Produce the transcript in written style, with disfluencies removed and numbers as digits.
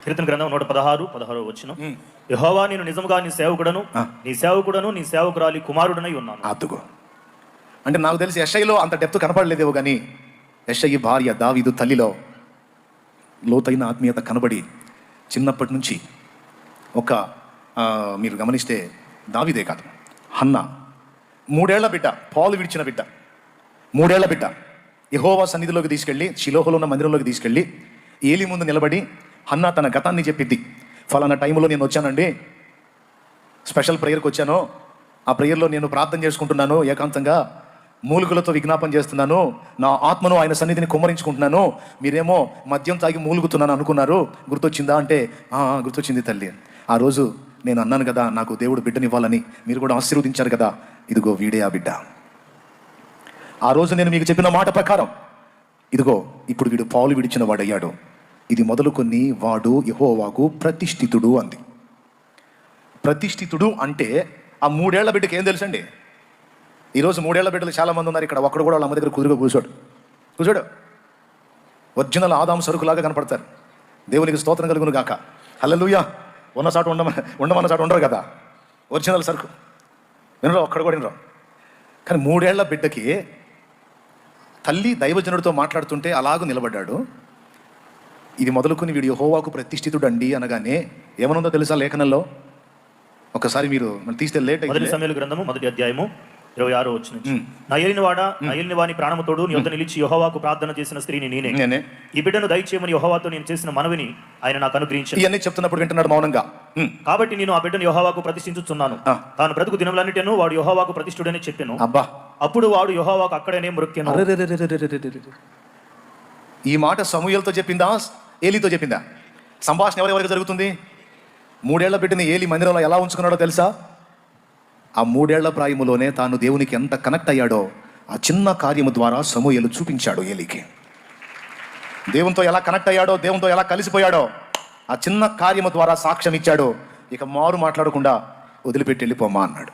కీర్తన గ్రంథం 116 వచ్చిన యెహోవా నేను నిజముగా నీ సేవకుడను నీ సేవకురాలి కుమారుడనై ఉన్నాను. అదుగో అంటే నాకు తెలిసి యెషయిలో అంత డెప్త్ కనపడలేదేమో కానీ యెషయి భార్య దావీదు తల్లిలో లోతైన ఆత్మీయత కనబడి చిన్నప్పటి నుంచి ఒక మీరు గమనిస్తే దావీదే కాదు, హన్నా 3 ఏళ్ల బిడ్డ, పాలు విడిచిన బిడ్డ, 3 ఏళ్ల బిడ్డ యెహోవా సన్నిధిలోకి తీసుకెళ్ళి షిలోహులో ఉన్న మందిరంలోకి తీసుకెళ్ళి ఏలి ముందు నిలబడి హన్నా తన గతాన్ని చెప్పింది. ఫలానా టైంలో నేను వచ్చానండి, స్పెషల్ ప్రేయర్కి వచ్చాను, ఆ ప్రేయర్లో నేను ప్రార్థన చేసుకుంటున్నాను, ఏకాంతంగా మూలుగులతో విజ్ఞాపన చేస్తున్నాను, నా ఆత్మను ఆయన సన్నిధిని కుమ్మరించుకుంటున్నాను, మీరేమో మద్యం తాగి మూలుగుతున్నాను అనుకున్నారు, గుర్తొచ్చిందా అంటే గుర్తొచ్చింది తల్లి, ఆ రోజు నేను అన్నాను కదా నాకు దేవుడు బిడ్డనివ్వాలని, మీరు కూడా ఆశీర్వదించారు కదా, ఇదిగో వీడే ఆ బిడ్డ. ఆ రోజు నేను మీకు చెప్పిన మాట ప్రకారం ఇదిగో ఇప్పుడు వీడు పాలు విడిచిన వాడయ్యాడు. ఇది మొదలుకొని వాడు యెహోవాకు ప్రతిష్ఠితుడు అంది. ప్రతిష్ఠితుడు అంటే ఆ 3 ఏళ్ల బిడ్డకి ఏం తెలుసండి? ఈరోజు 3 ఏళ్ల బిడ్డలు చాలామంది ఉన్నారు ఇక్కడ, ఒక్కడు కూడా వాళ్ళ అమ్మ దగ్గర కుదురుగా కూర్చోడు. ఒరిజినల్ ఆదాము సరుకులాగా కనపడతారు. దేవునికి స్తోత్రం కలుగును గాక. హల్లెలూయా. ఉన్న చాటు ఉండమన్న చాటు ఉండరు కదా, ఒరిజినల్ సరుకు. వినరు, ఒక్కడు కూడా వినరు. కానీ 3 ఏళ్ల బిడ్డకి తల్లి దైవజనుడితో మాట్లాడుతుంటే అలాగూ నిలబడ్డాడు. ఇది మొదలుకొని వీడు యెహోవాకు ప్రతిష్ఠితుడు అండి అనగానే ఏమనుందో తెలుసా లేఖనంలో? ఒకసారి మీరు తీస్తే లేట్ మొదటి సమూయేలు గ్రంథము 1వ అధ్యాయము 26 వచ్చిన నా ఏలిన వాని ప్రాణముతోడు నీ వద్ద నిలిచి యెహోవాకు ప్రార్థన చేసిన స్త్రీని నేనే. ఈ బిడ్డను దయచేయమని యెహోవాతో నేను చేసిన మనవిని ఆయన నాకు అనుగ్రహించాడు. ఇవన్నీ చెప్తున్నప్పుడు వింటున్నాడు మౌనంగా. కాబట్టి నేను ఆ బిడ్డను యెహోవాకు ప్రతిష్ఠించుచున్నాను, తాను బ్రతుకు దినములన్నిటిను వాడు యెహోవాకు ప్రతిష్ఠుడని చెప్పాను. అబ్బా, అప్పుడు వాడు యెహోవాకు అక్కడనే మ్రొక్కెను. ఈ మాట సమూయేలుతో చెప్పిందా, ఏలీతో చెప్పిందా? సంభాషణ ఎవరెవరికి జరుగుతుంది? 3 ఏళ్ల బిడ్డని ఏలి మందిరంలో ఎలా ఉంచుకున్నాడో తెలుసా? ఆ 3 ఏళ్ల ప్రాయములోనే తాను దేవునికి ఎంత కనెక్ట్ అయ్యాడో ఆ చిన్న కార్యము ద్వారా సమూయేలు చూపించాడు ఏలికి. దేవునితో ఎలా కనెక్ట్ అయ్యాడో, దేవునితో ఎలా కలిసిపోయాడో ఆ చిన్న కార్యము ద్వారా సాక్ష్యం ఇచ్చాడు. ఇక మారు మాట్లాడకుండా వదిలిపెట్టి వెళ్ళిపోమ్మా అన్నాడు.